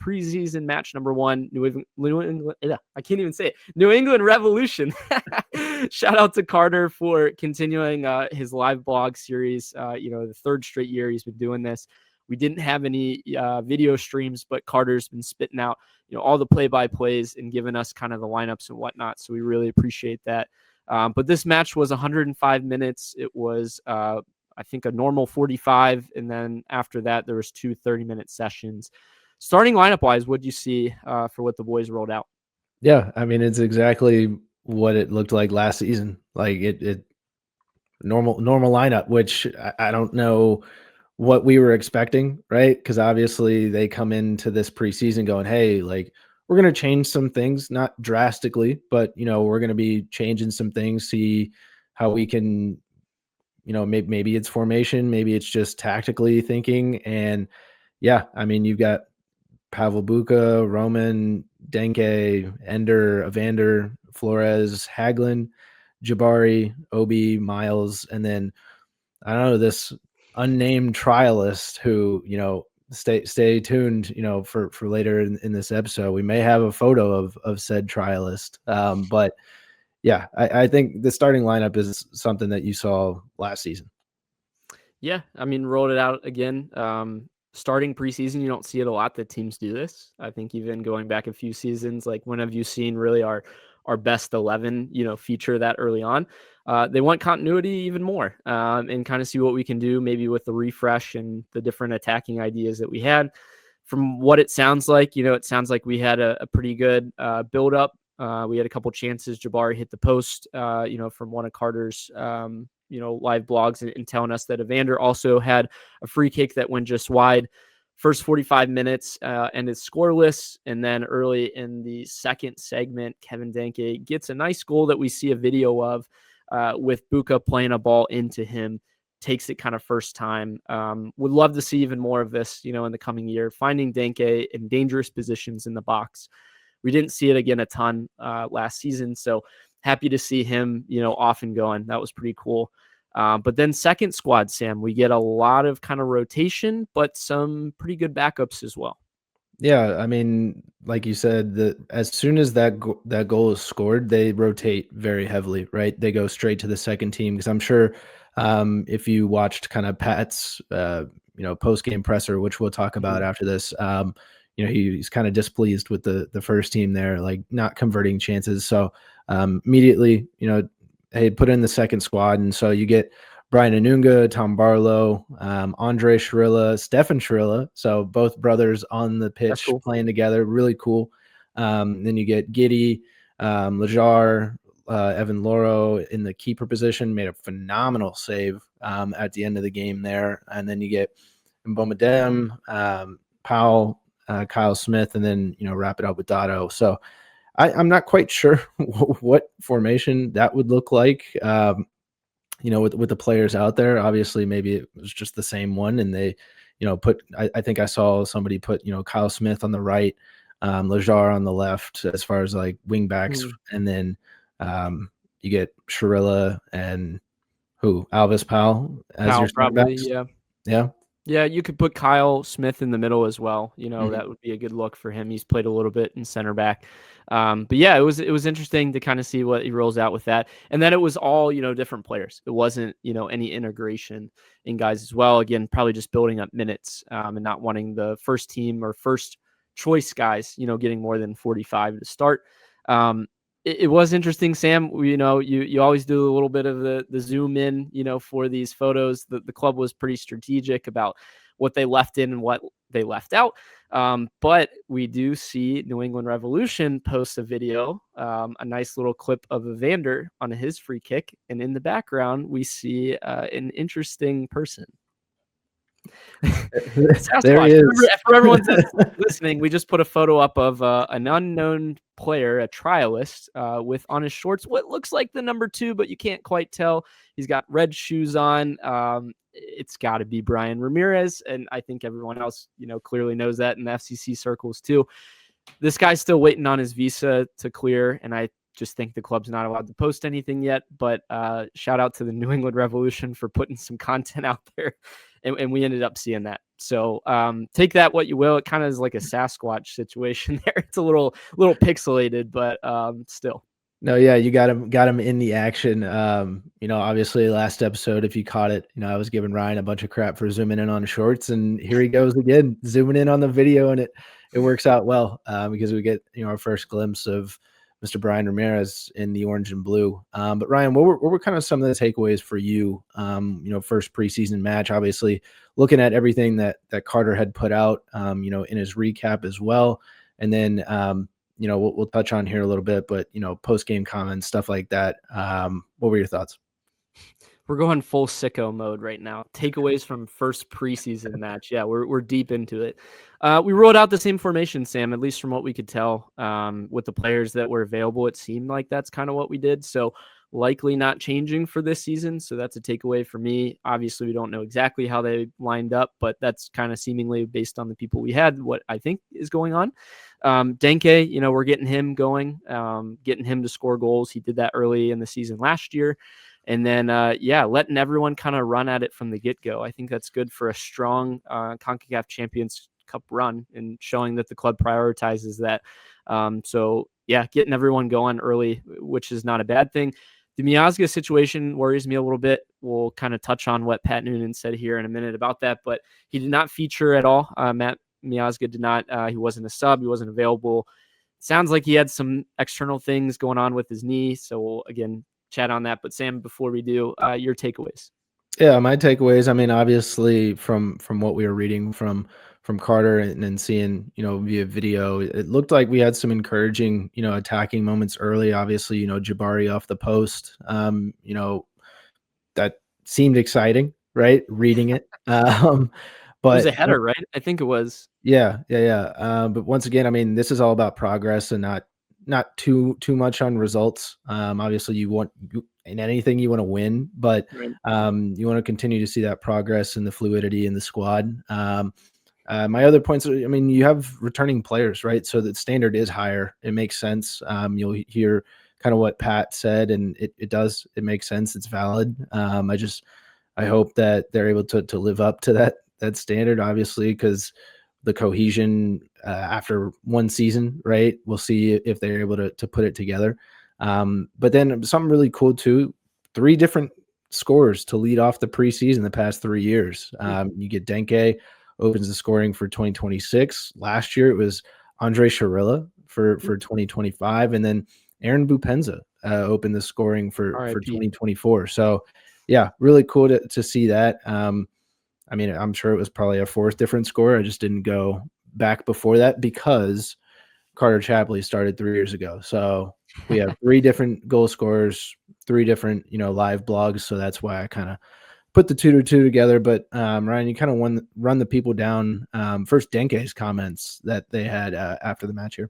preseason match number 1, I can't even say it, New England Revolution. Shout out to Carter for continuing his live blog series. The 3rd straight year he's been doing this. We didn't have any video streams, but Carter's been spitting out, all the play-by-plays and giving us kind of the lineups and whatnot. So we really appreciate that. But this match was 105 minutes. It was, I think, a normal 45. And then after that, there was 2 30-minute sessions. Starting lineup-wise, what do you see for what the boys rolled out? Yeah, I mean, it's exactly what it looked like last season. Like it normal lineup, which I don't know what we were expecting, right? Because obviously they come into this preseason going, hey, like, we're going to change some things, not drastically, but, we're going to be changing some things, see how we can, maybe it's formation, maybe it's just tactically thinking. And yeah, I mean, you've got Pavel Buka, Roman, Denkey, Ender, Evander, Flores, Hagelin, Jabbari, Obi, Miles, and then, I don't know, this unnamed trialist who, stay tuned, for later in this episode. We may have a photo of said trialist. But yeah, I think the starting lineup is something that you saw last season. Yeah, I mean, rolled it out again. Starting preseason, you don't see it a lot that teams do this. I think even going back a few seasons, like, when have you seen really our best 11, feature that early on? They want continuity even more, and kind of see what we can do maybe with the refresh and the different attacking ideas that we had. From what it sounds like, it sounds like we had a pretty good build up. We had a couple chances. Jabbari hit the post, from one of Carter's, live blogs and telling us that Evander also had a free kick that went just wide. First 45 minutes ended scoreless. And then early in the second segment, Kévin Denkey gets a nice goal that we see a video of with Buka playing a ball into him, takes it kind of first time. Would love to see even more of this, in the coming year, finding Denkey in dangerous positions in the box. We didn't see it again a ton last season. So happy to see him, off and going. That was pretty cool. But then second squad, Sam, we get a lot of kind of rotation, but some pretty good backups as well. Yeah, I mean, like you said, as soon as that goal is scored, they rotate very heavily, right? They go straight to the second team, because I'm sure if you watched kind of Pat's post-game presser, which we'll talk about after this, he's kind of displeased with the first team there, like not converting chances. So immediately, hey, put in the second squad, and so you get Brian Anunga, Tom Barlow, Andre Shirilla, Stefan Shirilla. So both brothers on the pitch cool. Playing together. Really cool. Then you get Giddy, Lajar, Evan Loro in the keeper position, made a phenomenal save at the end of the game there. And then you get Mbomadem, Powell, Kyle Smith, and then, wrap it up with Dotto. So I'm not quite sure what formation that would look like. With the players out there. Obviously maybe it was just the same one, and they, I think I saw somebody put, Kyle Smith on the right, Lajar on the left, as far as like wing backs. And then you get Shirilla and Alvis Powell as your probably, backs. Yeah, you could put Kyle Smith in the middle as well. That would be a good look for him. He's played a little bit in center back. But yeah, it was interesting to kind of see what he rolls out with that. And then it was all, different players. It wasn't, any integration in guys as well. Again, probably just building up minutes and not wanting the first team or first choice guys, getting more than 45 to start. It was interesting, Sam. You always do a little bit of the zoom in, for these photos. The club was pretty strategic about what they left in and what they left out. But we do see New England Revolution post a video, a nice little clip of Evander on his free kick. And in the background, we see an interesting person. There he is. For everyone that's listening, we just put a photo up of an unknown player, a trialist, with on his shorts what looks like the number 2, but you can't quite tell. He's got red shoes on. It's got to be Brian Ramirez, and I think everyone else, clearly knows that in the FCC circles too. This guy's still waiting on his visa to clear, and I just think the club's not allowed to post anything yet. But shout out to the New England Revolution for putting some content out there. And we ended up seeing that. So take that what you will. It kind of is like a Sasquatch situation there. It's a little pixelated, but still. No, yeah, you got him in the action. Obviously last episode, if you caught it, I was giving Ryan a bunch of crap for zooming in on shorts, and here he goes again, zooming in on the video, and it works out well because we get our first glimpse of Mr. Brian Ramirez in the orange and blue. But Ryan, what were kind of some of the takeaways for you? First preseason match, obviously looking at everything that Carter had put out, in his recap as well, and then we'll touch on here a little bit, but post-game comments, stuff like that. What were your thoughts? We're going full sicko mode right now. Takeaways from first preseason match. Yeah, we're deep into it. We rolled out the same formation, Sam, at least from what we could tell with the players that were available. It seemed like that's kind of what we did. So likely not changing for this season. So that's a takeaway for me. Obviously, we don't know exactly how they lined up, but that's kind of seemingly based on the people we had, what I think is going on. Denkey, we're getting him going, getting him to score goals. He did that early in the season last year. And then, letting everyone kind of run at it from the get-go. I think that's good for a strong Concacaf Champions Cup run and showing that the club prioritizes that. Getting everyone going early, which is not a bad thing. The Miazga situation worries me a little bit. We'll kind of touch on what Pat Noonan said here in a minute about that, but he did not feature at all. Matt Miazga did not. He wasn't a sub. He wasn't available. Sounds like he had some external things going on with his knee. So we'll, again, chat on that. But Sam, before we do, your takeaways. Yeah, my takeaways, I mean, obviously from what we were reading from Carter and then seeing, via video, it looked like we had some encouraging, attacking moments early. Obviously, Jabbari off the post, that seemed exciting, right? Reading it. It was But a header, right? I think it was. Yeah. But once again, I mean, this is all about progress and not too much on results. Obviously, in anything you want to win, but Right. you want to continue to see that progress and the fluidity in the squad. My other points are, I mean, you have returning players, right? So the standard is higher. It makes sense. You'll hear kind of what Pat said, and it makes sense. It's valid. I hope that they're able to live up to that standard, obviously, because the cohesion after one season, right? We'll see if they're able to put it together. But then something really cool too, 3 different scorers to lead off the preseason the past 3 years. You get Denkey opens the scoring for 2026. Last year it was Andre Sharilla for 2025, and then Aaron Bupenza opened the scoring for 2024. So yeah, really cool to see that. I mean, I'm sure it was probably a 4th different score. I just didn't go back before that because Carter Chapley started 3 years ago. So we have 3 different goal scorers, 3 different, live blogs. So that's why I kind of put the 2 together. But Ryan, you kind of run the people down. First, Denkey's comments that they had after the match here.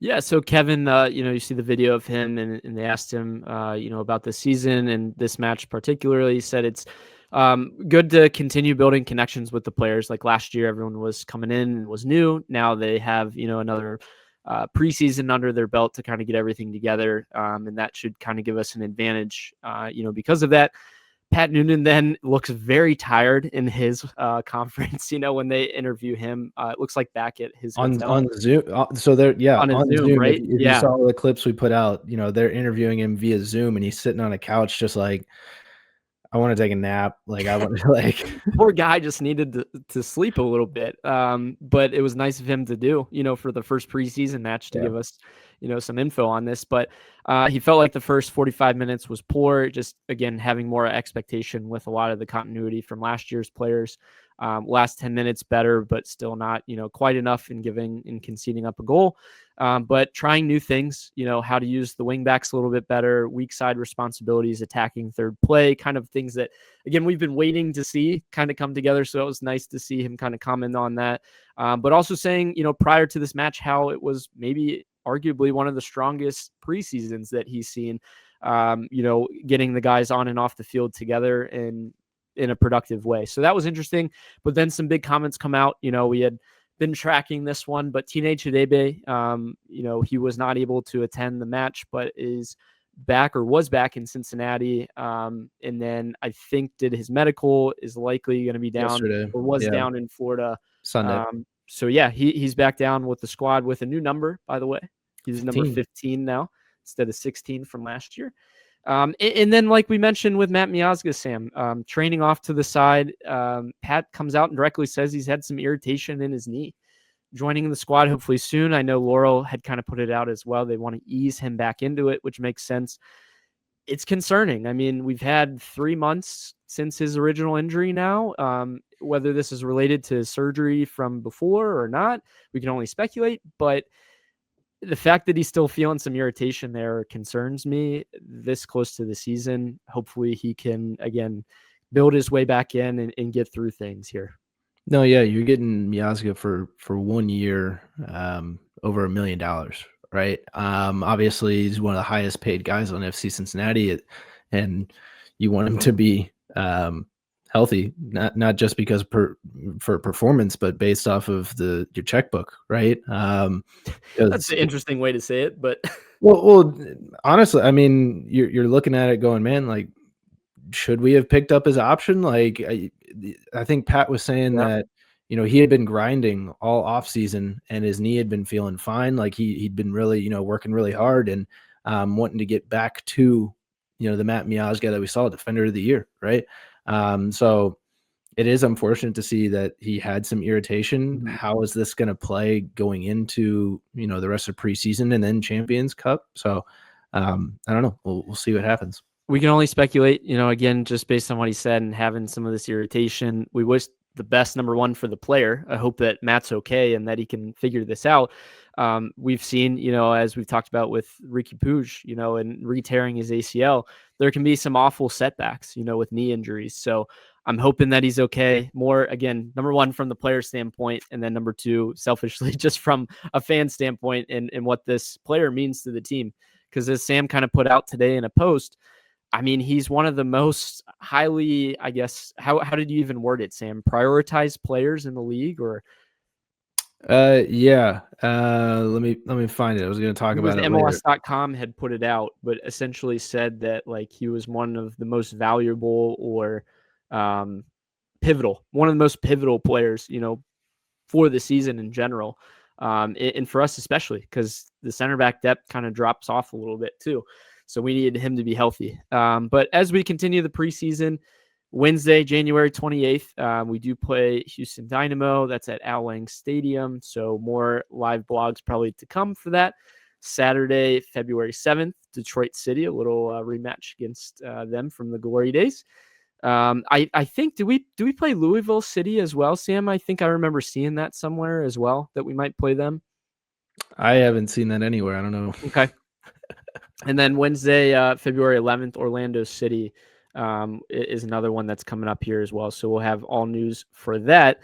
Yeah, so Kevin, you see the video of him, and they asked him, about the season and this match particularly. He said it's good to continue building connections with the players. Like last year, everyone was coming in and was new. Now they have, another preseason under their belt to kind of get everything together, and that should kind of give us an advantage, because of that. Pat Noonan then looks very tired in his conference. When they interview him, it looks like back at his on hotel. Zoom. So they're on Zoom, right? If you saw the clips we put out, they're interviewing him via Zoom, and he's sitting on a couch, just like, I want to take a nap. Like I want to Poor guy just needed to sleep a little bit. But it was nice of him to do, for the first preseason match to give us, some info on this. But he felt like the first 45 minutes was poor. Just again, having more expectation with a lot of the continuity from last year's players. Last 10 minutes better, but still not, quite enough in conceding up a goal. But trying new things, how to use the wing backs a little bit better, weak side responsibilities, attacking third play, kind of things that, again, we've been waiting to see kind of come together. So it was nice to see him kind of comment on that. But also saying, prior to this match, how it was maybe arguably one of the strongest preseasons that he's seen, getting the guys on and off the field together and in a productive way. So that was interesting. But then some big comments come out. We had been tracking this one, but Teenage Hidebe, he was not able to attend the match, but is back or was back in Cincinnati. And then I think did his medical, is likely going to be down Yesterday. or was Yeah. down in Florida. Sunday. So yeah, he's back down with the squad with a new number, by the way. He's number 15 now instead of 16 from last year. And then, like we mentioned with Matt Miazga, Sam, training off to the side, Pat comes out and directly says he's had some irritation in his knee. Joining the squad hopefully soon. I know Laurel had kind of put it out as well. They want to ease him back into it, which makes sense. It's concerning. I mean, we've had 3 months since his original injury now. Whether this is related to surgery from before or not, we can only speculate. But the fact that he's still feeling some irritation there concerns me this close to the season. Hopefully he can, again, build his way back in and get through things here. No, yeah, you're getting Miazga for 1 year, over $1 million, right? Obviously, he's one of the highest paid guys on FC Cincinnati, and you want him to be healthy, not just because for performance, but based off of your checkbook, right? That's an interesting way to say it, but well, honestly, I mean, you're looking at it going, man, like, should we have picked up his option? Like, I think Pat was saying that, he had been grinding all off season and his knee had been feeling fine. Like he'd been really, working really hard and wanting to get back to, the Matt Miazga that we saw, Defender of the Year, right? So it is unfortunate to see that he had some irritation. Mm-hmm. How is this going to play going into, the rest of preseason and then Champions Cup? So I don't know. We'll see what happens. We can only speculate, again, just based on what he said and having some of this irritation. We wish the best, number one, for the player. I hope that Matt's okay and that he can figure this out. We've seen, as we've talked about with Ricky Puig, and re-tearing his ACL, there can be some awful setbacks, with knee injuries. So I'm hoping that he's okay. More, again, number one, from the player standpoint, and then number two, selfishly, just from a fan standpoint and what this player means to the team. Because as Sam kind of put out today in a post, I mean, he's one of the most highly, I guess, how did you even word it, Sam? Prioritized players in the league, or? Yeah. Let me find it. I was going to talk about it later. MLS.com had put it out, but essentially said that like he was one of the most valuable or pivotal, one of the most pivotal players, for the season in general. And for us especially, because the center back depth kind of drops off a little bit too. So we needed him to be healthy. But as we continue the preseason, Wednesday, January 28th, we do play Houston Dynamo. That's at Al Lang Stadium. So more live blogs probably to come for that. Saturday, February 7th, Detroit City, a little rematch against them from the glory days. I think, do we play Louisville City as well, Sam? I think I remember seeing that somewhere as well, that we might play them. I haven't seen that anywhere. I don't know. Okay. And then Wednesday, February 11th, Orlando City is another one that's coming up here as well. So we'll have all news for that.